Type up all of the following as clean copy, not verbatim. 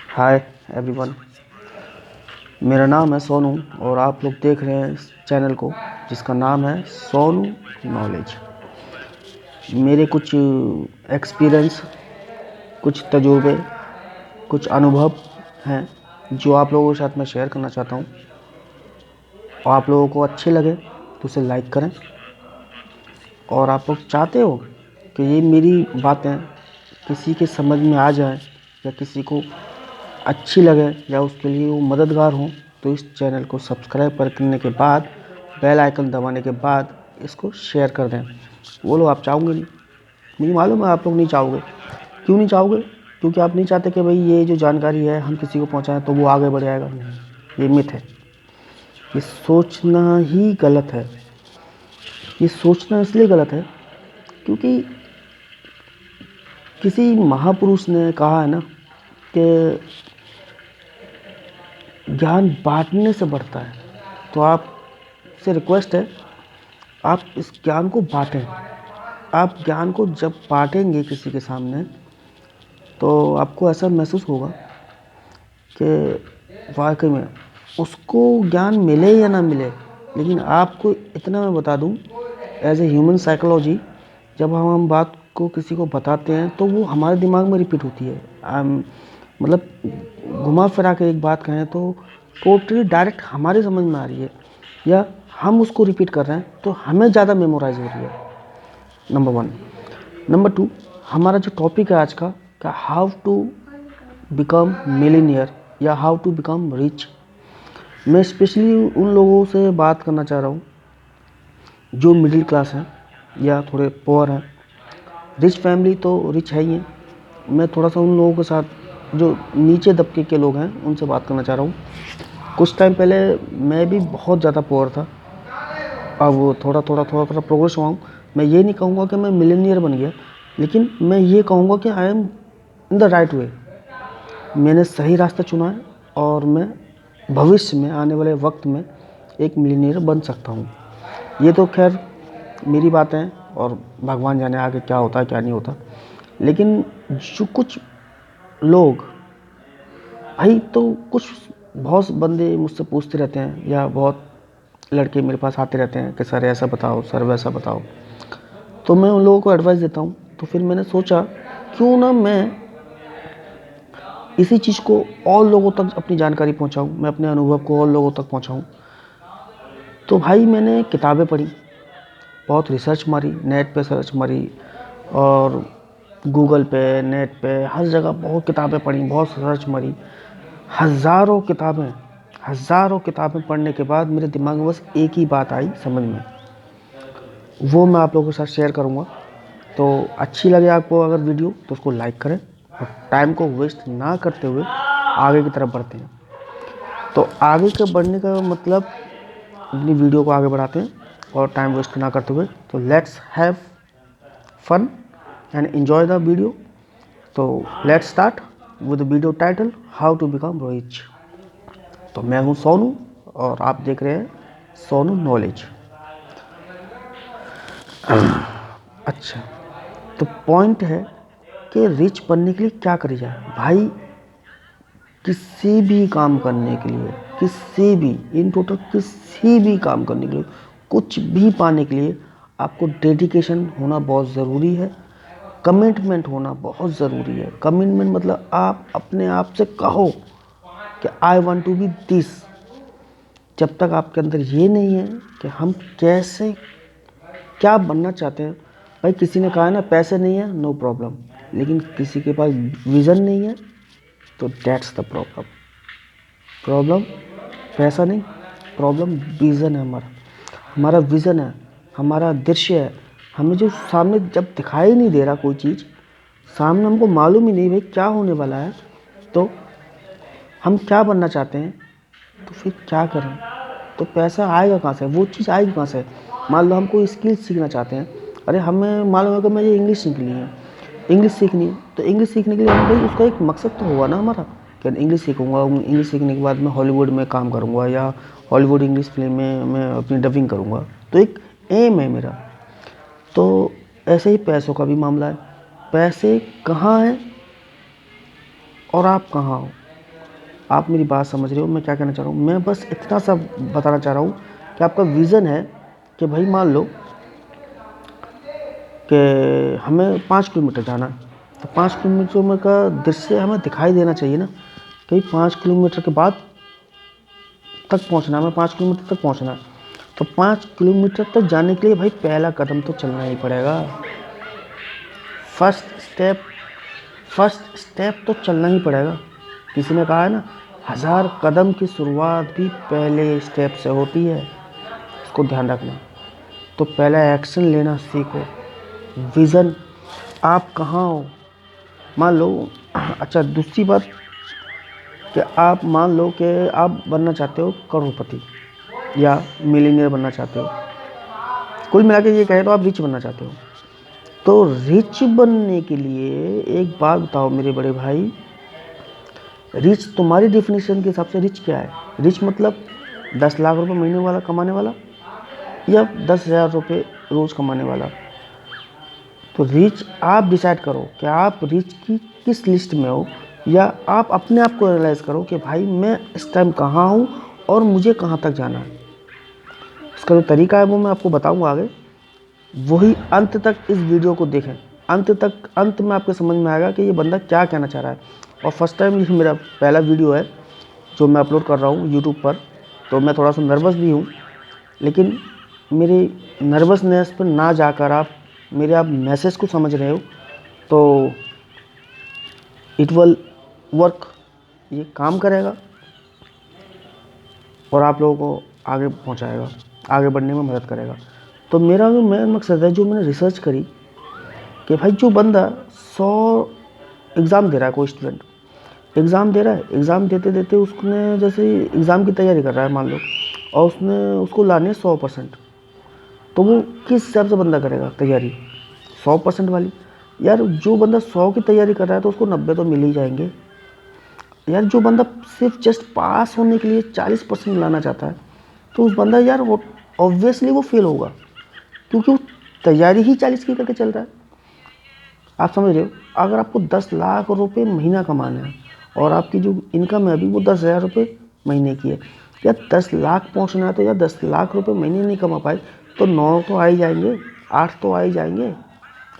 Hi everyone, मेरा नाम है सोनू और आप लोग देख रहे हैं इस चैनल को जिसका नाम है सोनू नॉलेज। मेरे कुछ एक्सपीरियंस, कुछ तजुर्बे, कुछ अनुभव हैं जो आप लोगों के साथ मैं शेयर करना चाहता हूँ। और आप लोगों को अच्छे लगे तो उसे लाइक करें, और आप लोग चाहते हो कि ये मेरी बातें किसी के समझ में आ जाए या किसी को अच्छी लगे या उसके लिए वो मददगार हो, तो इस चैनल को सब्सक्राइब करने के बाद बेल आइकन दबाने के बाद इसको शेयर कर दें। वो लोग आप चाहोगे नहीं, मुझे मालूम है आप लोग नहीं चाहोगे। क्यों नहीं चाहोगे? क्योंकि आप नहीं चाहते कि भाई ये जो जानकारी है हम किसी को पहुंचाएं तो वो आगे बढ़ जाएगा। नहीं, ये मिथ है, ये सोचना ही गलत है। ये सोचना इसलिए गलत है क्योंकि किसी महापुरुष ने कहा है ना कि ज्ञान बांटने से बढ़ता है। तो आपसे रिक्वेस्ट है, आप इस ज्ञान को बांटें। आप ज्ञान को जब बांटेंगे किसी के सामने तो आपको ऐसा महसूस होगा कि वाकई में उसको ज्ञान मिले या ना मिले, लेकिन आपको इतना मैं बता दूं, एज ए ह्यूमन साइकोलॉजी, जब हम बात को किसी को बताते हैं तो वो हमारे दिमाग में रिपीट होती है। मतलब घुमा फिरा के एक बात कहें तो टोटली डायरेक्ट हमारे समझ में आ रही है, या हम उसको रिपीट कर रहे हैं तो हमें ज़्यादा मेमोराइज हो रही है। नंबर 1। नंबर 2, हमारा जो टॉपिक है आज का हाउ टू बिकम मिलीनियर या हाउ टू बिकम रिच। मैं स्पेशली उन लोगों से बात करना चाह रहा हूँ जो मिडिल क्लास हैं या थोड़े पुअर हैं। रिच फैमिली तो रिच है ही है, मैं थोड़ा सा उन लोगों के साथ जो नीचे दबके के लोग हैं उनसे बात करना चाह रहा हूँ। कुछ टाइम पहले मैं भी बहुत ज़्यादा पुअर था, अब थोड़ा थोड़ा प्रोग्रेस हुआ हूँ। मैं ये नहीं कहूँगा कि मैं मिलीनियर बन गया, लेकिन मैं ये कहूँगा कि I am in the right way. मैंने सही रास्ता चुना है और मैं भविष्य में आने वाले वक्त में एक मिलीनियर बन सकता हूँ। ये तो खैर मेरी बातें हैं और भगवान जाने आगे क्या होता है क्या नहीं होता। लेकिन जो कुछ लोग भाई, तो कुछ बहुत बंदे मुझसे पूछते रहते हैं या बहुत लड़के मेरे पास आते रहते हैं कि सर ऐसा बताओ, सर वैसा बताओ, तो मैं उन लोगों को एडवाइस देता हूँ। तो फिर मैंने सोचा क्यों ना मैं इसी चीज़ को और लोगों तक अपनी जानकारी पहुँचाऊँ, मैं अपने अनुभव को और लोगों तक पहुँचाऊँ। तो भाई मैंने किताबें पढ़ी, बहुत रिसर्च मारी, नेट पे सर्च मारी और गूगल पे, नेट पे, हर जगह बहुत किताबें पढ़ी, बहुत सर्च मारी। हज़ारों किताबें पढ़ने के बाद मेरे दिमाग में बस एक ही बात आई समझ में, वो मैं आप लोगों के साथ शेयर करूँगा। तो अच्छी लगे आपको अगर वीडियो तो उसको लाइक करें और टाइम को वेस्ट ना करते हुए आगे की तरफ बढ़ते हैं। तो आगे के बढ़ने का मतलब अपनी वीडियो को आगे बढ़ाते हैं और टाइम वेस्ट ना करते हुए। तो let's have fun and enjoy the video. तो let's start with the video title how to become rich. तो मैं हूँ सोनू और आप देख रहे हैं सोनू नॉलेज। अच्छा, तो पॉइंट है कि रिच बनने के लिए क्या करी जाए। भाई किसी भी काम करने के लिए, किसी भी इन टोटल किसी भी काम करने के लिए, कुछ भी पाने के लिए आपको डेडिकेशन होना बहुत ज़रूरी है, कमिटमेंट होना बहुत ज़रूरी है। कमिटमेंट मतलब आप अपने आप से कहो कि I want to be this. जब तक आपके अंदर ये नहीं है कि हम कैसे क्या बनना चाहते हैं। भाई किसी ने कहा है ना, पैसे नहीं है नो प्रॉब्लम, लेकिन किसी के पास विज़न नहीं है तो दैट्स द प्रॉब्लम। प्रॉब्लम पैसा नहीं, प्रॉब्लम विज़न है हमारा। हमारा विज़न है, हमारा दृश्य है। हमें जो सामने जब दिखाई नहीं दे रहा कोई चीज़, सामने हमको मालूम ही नहीं भाई क्या होने वाला है, तो हम क्या बनना चाहते हैं, तो फिर क्या करें? तो पैसा आएगा कहाँ से, वो चीज़ आएगी कहाँ से? मान लो हम कोई स्किल सीखना चाहते हैं, अरे हमें मालूम है कि मुझे इंग्लिश सीखनी है, इंग्लिश सीखनी है, तो इंग्लिश सीखने के लिए हम भाई उसका एक मकसद तो होगा ना हमारा कि इंग्लिश सीखूंगा, इंग्लिश सीखने के बाद मैं हॉलीवुड में काम करूंगा या हॉलीवुड इंग्लिश फिल्म में मैं अपनी डबिंग करूंगा, तो एक एम है मेरा। तो ऐसे ही पैसों का भी मामला है। पैसे कहाँ हैं और आप कहाँ हो, आप मेरी बात समझ रहे हो मैं क्या कहना चाह रहा हूँ? मैं बस इतना सा बताना चाह रहा हूँ कि आपका विज़न है कि भाई मान लो कि हमें 5 किलोमीटर जाना है, तो 5 किलोमीटर में का दृश्य हमें दिखाई देना चाहिए ना, कि 5 किलोमीटर के बाद तक पहुंचना है, हमें 5 किलोमीटर तक पहुंचना है। तो 5 किलोमीटर तक जाने के लिए भाई पहला कदम तो चलना ही पड़ेगा। फर्स्ट स्टेप तो चलना ही पड़ेगा। किसी ने कहा है ना, 1000 कदम की शुरुआत भी पहले स्टेप से होती है। इसको ध्यान रखना। तो पहला एक्शन लेना सीखो। विज़न, आप कहाँ हो? मान लो, अच्छा दूसरी बात कि आप मान लो कि आप बनना चाहते हो करोड़पति या मिलियनियर बनना चाहते हो। कुल मिला के ये कहें तो आप रिच बनना चाहते हो। तो रिच बनने के लिए एक बात बताओ मेरे बड़े भाई, रिच तुम्हारी डेफिनेशन के हिसाब से रिच क्या है? रिच मतलब 10 लाख रुपए महीने वाला कमाने वाला या 10,000 रुपये रोज़ कमाने वाला? तो रिच आप डिसाइड करो कि आप रिच की किस लिस्ट में हो, या आप अपने आप को एनालाइज करो कि भाई मैं इस टाइम कहाँ हूँ और मुझे कहाँ तक जाना है। इसका जो तरीका है वो मैं आपको बताऊँगा आगे। वही अंत तक इस वीडियो को देखें। अंत में आपको समझ में आएगा कि ये बंदा क्या कहना चाह रहा है। और फर्स्ट टाइम ये मेरा पहला वीडियो है जो मैं अपलोड कर रहा हूँ यूट्यूब पर, तो मैं थोड़ा सा नर्वस भी हूँ, लेकिन मेरी नर्वसनेस पर ना जाकर आप मैसेज को समझ रहे हो तो इट विल वर्क, ये काम करेगा और आप लोगों को आगे पहुंचाएगा, आगे बढ़ने में मदद करेगा। तो मेरा जो मेन मकसद है, जो मैंने रिसर्च करी कि भाई जो बंदा 100 एग्ज़ाम दे रहा है, कोई स्टूडेंट एग्ज़ाम दे रहा है, एग्ज़ाम देते देते उसने जैसे एग्ज़ाम की तैयारी कर रहा है मान लो, और उसको लानी है 100%, तो वो किस हिसाब से बंदा करेगा तैयारी? 100% वाली। यार जो बंदा 100 की तैयारी कर रहा है तो उसको 90 तो मिल ही जाएंगे। यार जो बंदा सिर्फ जस्ट पास होने के लिए 40% लाना चाहता है, तो उस बंदा यार वो ऑब्वियसली वो फेल होगा, क्योंकि वो तैयारी ही 40 की करके चल रहा है। आप समझ रहे हो? अगर आपको 10 लाख रुपए महीना कमाना है और आपकी जो इनकम है अभी वो 10,000 रुपये महीने की है, या 10 लाख पहुंचना है, तो यार 10 लाख रुपए महीने नहीं कमा पाए तो 9 तो आ ही जाएंगे, 8 तो आ ही जाएंगे।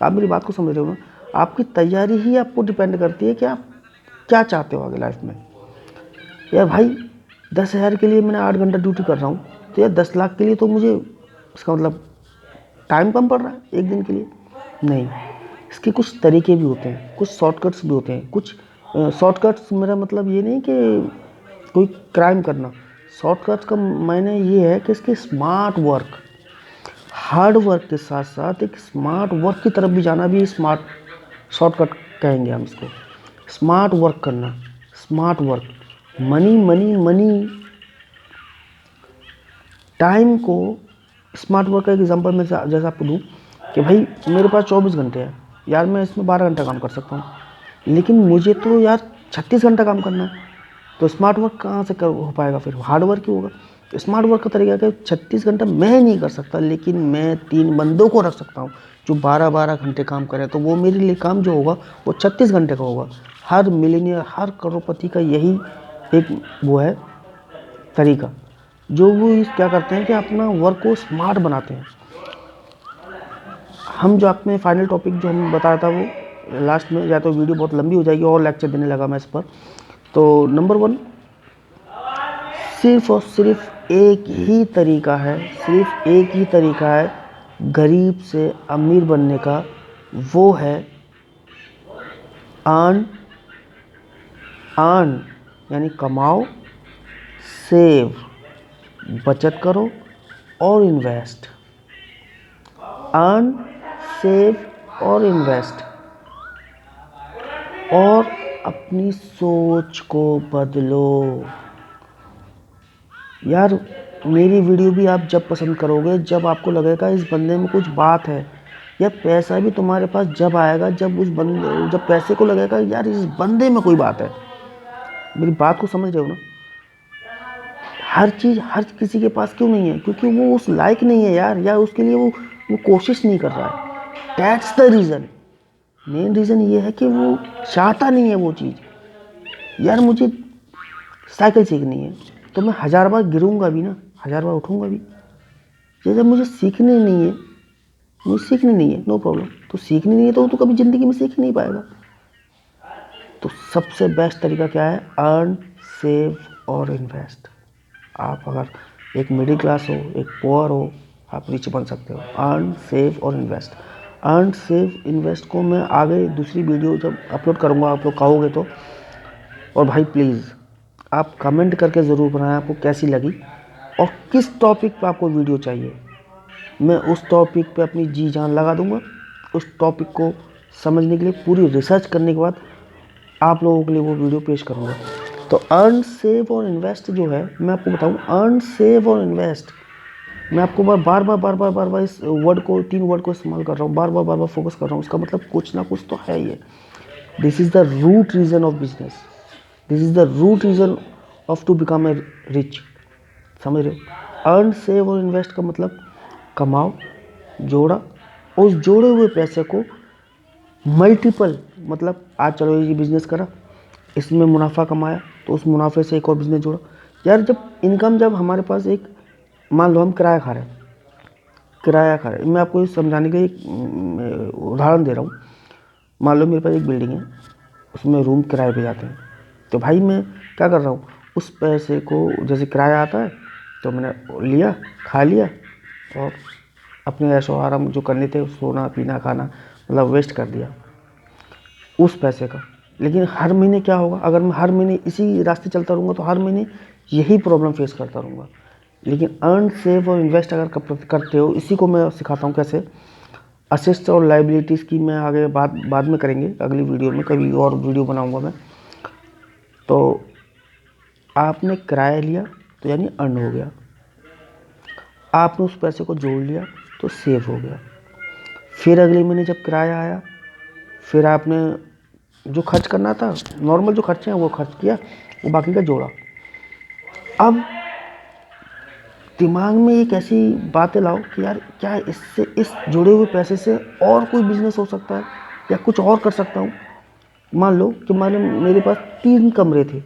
आप मेरी बात को समझ रहे हो ना? आपकी तैयारी ही आपको डिपेंड करती है कि आप क्या चाहते हो आगे लाइफ में। यार भाई 10,000 के लिए मैंने 8 घंटा ड्यूटी कर रहा हूँ, तो यार 10 लाख के लिए तो मुझे इसका मतलब टाइम कम पड़ रहा है एक दिन के लिए। नहीं, इसके कुछ तरीके भी होते हैं, कुछ शॉर्टकट्स भी होते हैं। कुछ शॉर्टकट्स, मेरा मतलब ये नहीं कि कोई क्राइम करना। शॉर्टकट्स का मायने ये है कि इसके स्मार्ट वर्क, हार्ड वर्क के साथ साथ एक स्मार्ट वर्क की तरफ भी जाना भी स्मार्ट शॉर्टकट कहेंगे हम इसको। स्मार्ट वर्क करना, smart work, money money money, time को स्मार्ट वर्क का एक एग्जांपल मैं जैसे आपको दूं कि भाई मेरे पास 24 घंटे हैं, यार मैं इसमें 12 घंटा काम कर सकता हूँ, लेकिन मुझे तो यार 36 घंटा काम करना है। तो स्मार्ट वर्क कहाँ से हो पाएगा? फिर हार्ड वर्क ही होगा। स्मार्ट वर्क का तरीका है कि 36 घंटा मैं नहीं कर सकता, लेकिन मैं 3 बंदों को रख सकता हूँ जो 12-12 घंटे काम करें, तो वो मेरे लिए काम जो होगा वो 36 घंटे का होगा। हर मिलीनियर, हर करोड़पति का यही एक वो है तरीका, जो वो क्या करते हैं कि अपना वर्क को स्मार्ट बनाते हैं। हम जो आपने फाइनल टॉपिक जो हम बताया था वो लास्ट में, या तो वीडियो बहुत लंबी हो जाएगी और लेक्चर देने लगा मैं इस पर। तो नंबर 1, सिर्फ और सिर्फ एक ही तरीका है, सिर्फ एक ही तरीका है गरीब से अमीर बनने का, वो है अर्न, अर्न यानी कमाओ, सेव बचत करो, और इन्वेस्ट। अर्न, सेव और इन्वेस्ट, और अपनी सोच को बदलो। यार मेरी वीडियो भी आप जब पसंद करोगे जब आपको लगेगा इस बंदे में कुछ बात है, या पैसा भी तुम्हारे पास जब आएगा जब पैसे को लगेगा यार इस बंदे में कोई बात है। मेरी बात को समझ रहे हो ना? हर चीज़ हर किसी के पास क्यों नहीं है? क्योंकि वो उस लायक नहीं है यार, या उसके लिए वो कोशिश नहीं कर रहा है। That's the reason. Main reason ये है कि वो चाहता नहीं है वो चीज़। यार मुझे साइकिल सीखनी है तो मैं 1000 बार गिरूंगा भी ना, 1000 बार उठूंगा भी। जैसे मुझे सीखनी नहीं है, मुझे सीखनी नहीं है, नो प्रॉब्लम। तो सीखनी नहीं है तो कभी ज़िंदगी में सीख ही नहीं पाएगा। तो सबसे बेस्ट तरीका क्या है? अर्न, सेव और इन्वेस्ट। आप अगर एक मिडिल क्लास हो, एक पुअर हो, आप रिच बन सकते हो। अर्न, सेव और इन्वेस्ट। अर्न, सेव, इन्वेस्ट को मैं आगे दूसरी वीडियो जब अपलोड करूँगा, आप लोग कहोगे तो। और भाई प्लीज़ आप कमेंट करके ज़रूर बनाएं आपको कैसी लगी और किस टॉपिक पे आपको वीडियो चाहिए। मैं उस टॉपिक पे अपनी जी जान लगा दूंगा। उस टॉपिक को समझने के लिए, पूरी रिसर्च करने के बाद आप लोगों के लिए वो वीडियो पेश करूंगा। तो अर्न, सेव और इन्वेस्ट जो है, मैं आपको बताऊं, अर्न, सेव और इन्वेस्ट, मैं आपको बार बार इस वर्ड को, 3 वर्ड को इस्तेमाल कर रहा हूँ, बार बार फोकस कर रहा हूँ। उसका मतलब कुछ ना कुछ तो है ही है। This is the root reason of business, this is the root reason of to become a rich. समझ रहे हो? अर्न, सेव और इन्वेस्ट का मतलब कमाओ, जोड़ा, उस जोड़े हुए पैसे को मल्टीपल, मतलब आज चलो ये बिज़नेस करा, इसमें मुनाफा कमाया तो उस मुनाफे से एक और बिज़नेस जोड़ा। यार जब हमारे पास एक, मान लो हम किराया खा रहे हैं, मैं आपको इस समझाने के एक उदाहरण दे रहा हूँ। मान लो मेरे पास एक बिल्डिंग है, उसमें रूम किराए पे जाते हैं। तो भाई मैं क्या कर रहा हूँ, उस पैसे को, जैसे किराया आता है तो मैंने लिया, खा लिया और अपने ऐशो आराम जो करने थे, सोना पीना खाना, मतलब वेस्ट कर दिया उस पैसे का। लेकिन हर महीने क्या होगा, अगर मैं हर महीने इसी रास्ते चलता रहूँगा तो हर महीने यही प्रॉब्लम फेस करता रहूँगा। लेकिन अर्न, सेव और इन्वेस्ट अगर करते हो, इसी को मैं सिखाता हूँ कैसे। असेट्स और लायबिलिटीज़ की मैं आगे बाद में करेंगे, अगली वीडियो में कभी और वीडियो बनाऊँगा मैं। तो आपने किराया लिया तो यानी अर्न हो गया, आपने उस पैसे को जोड़ लिया तो सेव हो गया। फिर अगले महीने जब किराया आया, फिर आपने जो खर्च करना था, नॉर्मल जो खर्चे हैं वो खर्च किया, वो बाकी का जोड़ा। अब दिमाग में एक ऐसी बातें लाओ कि यार क्या इससे, इस जुड़े हुए पैसे से और कोई बिजनेस हो सकता है या कुछ और कर सकता हूँ। मान लो मेरे पास 3 कमरे थे,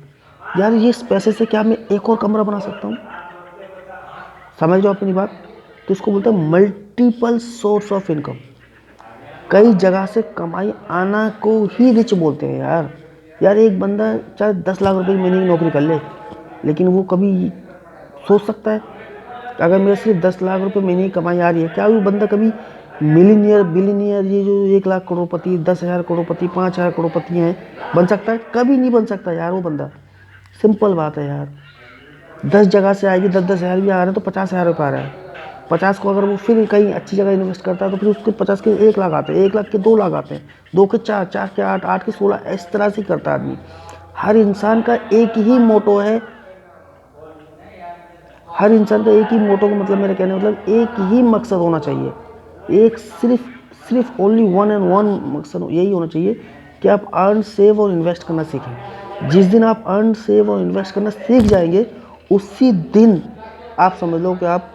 यार ये इस पैसे से क्या मैं एक और कमरा बना सकता हूँ? समझ लो अपनी बात। तो इसको बोलते हैं मल्टीपल सोर्स ऑफ इनकम। कई जगह से कमाई आना को ही रिच बोलते हैं यार एक बंदा चाहे 10 लाख रुपए की महीने की नौकरी कर ले, लेकिन वो कभी सोच सकता है अगर मेरे सिर्फ 10 लाख रुपए महीने की कमाई आ रही है, क्या वो बंदा कभी मिलीनियर, बिलीनियर, ये जो 1 लाख करोड़पति, 10,000 करोड़पति, 5,000 करोड़पति हैं, बन सकता है? कभी नहीं बन सकता यार वो बंदा। सिंपल बात है यार। 10 जगह से आएगी, 10 10,000 भी आ रहे हैं तो 50,000 रुपये आ रहा है। 50 को अगर वो फिर कहीं अच्छी जगह इन्वेस्ट करता है तो फिर उसके 50 के 1 लाख आते हैं, 1 लाख के 2 लाख आते हैं, 2 के 4, 4 के 8, 8 के 16, इस तरह से करता है आदमी। हर इंसान का एक ही मोटो है, हर इंसान का एक ही मोटो का मतलब, मेरा कहने मतलब एक ही मकसद होना चाहिए। एक सिर्फ ओनली वन एंड वन मकसद यही होना चाहिए कि आप अर्न, सेव और इन्वेस्ट करना सीखें। जिस दिन आप अर्न, सेव और इन्वेस्ट करना सीख जाएंगे, उसी दिन आप समझ लो कि आप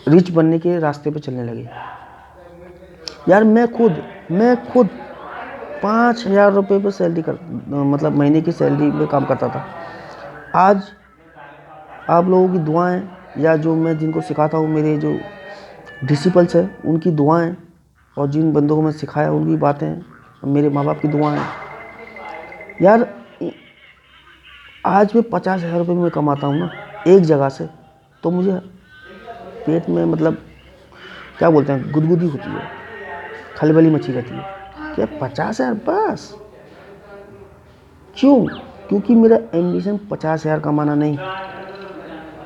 रिच बनने के रास्ते पे चलने लगे। यार मैं खुद 5,000 रुपये पर सैलरी मतलब महीने की सैलरी में काम करता था। आज आप लोगों की दुआएं, या जो मैं जिनको सिखाता हूँ, मेरे जो डिसिपल्स हैं, उनकी दुआएं, और जिन बंदों को मैं सिखाया उनकी बातें, मेरे माँ बाप की दुआएं, यार आज मैं 50,000 रुपये में कमाता हूँ ना एक जगह से, तो मुझे पेट में मतलब क्या बोलते हैं, गुदगुदी होती है, खलबली मची रहती है। क्या 50,000 बस? क्यों? क्योंकि मेरा एम्बिशन 50,000 कमाना नहीं,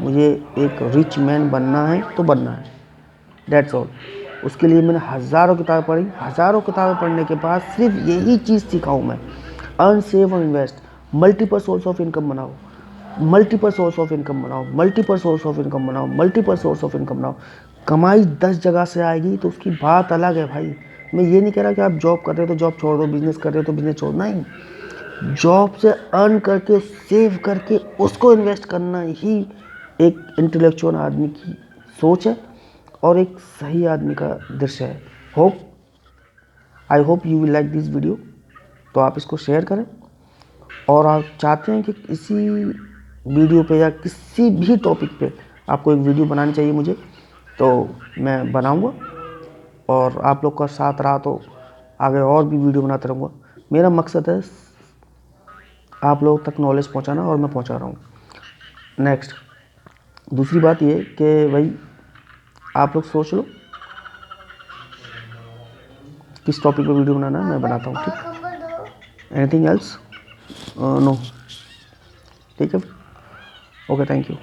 मुझे एक रिच मैन बनना है तो बनना है, डेट्स ऑल। उसके लिए मैंने हज़ारों किताबें पढ़ी, हज़ारों किताबें पढ़ने के बाद सिर्फ यही चीज़ सीखा हूँ मैं। अर्न, सेव और invest, multiple source of income बनाओ, मल्टीपल सोर्स ऑफ इनकम बनाओ, मल्टीपल सोर्स ऑफ इनकम बनाओ, मल्टीपल सोर्स ऑफ इनकम बनाओ। कमाई 10 जगह से आएगी तो उसकी बात अलग है भाई। मैं ये नहीं कह रहा कि आप जॉब कर रहे हो तो जॉब छोड़ दो, बिजनेस कर रहे हो तो बिजनेस छोड़, नहीं। जॉब से अर्न करके, सेव करके, उसको इन्वेस्ट करना ही एक इंटेलेक्चुअल आदमी की सोच है और एक सही आदमी का दृश्य है। I hope you will like this video. तो आप इसको शेयर करें और आप चाहते हैं कि इसी वीडियो पे या किसी भी टॉपिक पे आपको एक वीडियो बनानी चाहिए मुझे, तो मैं बनाऊंगा और आप लोग का साथ रहा तो आगे और भी वीडियो बनाते रहूँगा। मेरा मकसद है आप लोगों तक नॉलेज पहुंचाना और मैं पहुंचा रहा हूँ। नेक्स्ट दूसरी बात ये कि भाई आप लोग सोच लो किस टॉपिक पे वीडियो बनाना है, मैं बनाता हूँ। ठीक, एनीथिंग एल्स? नो, ठीक है, ओके, थैंक यू।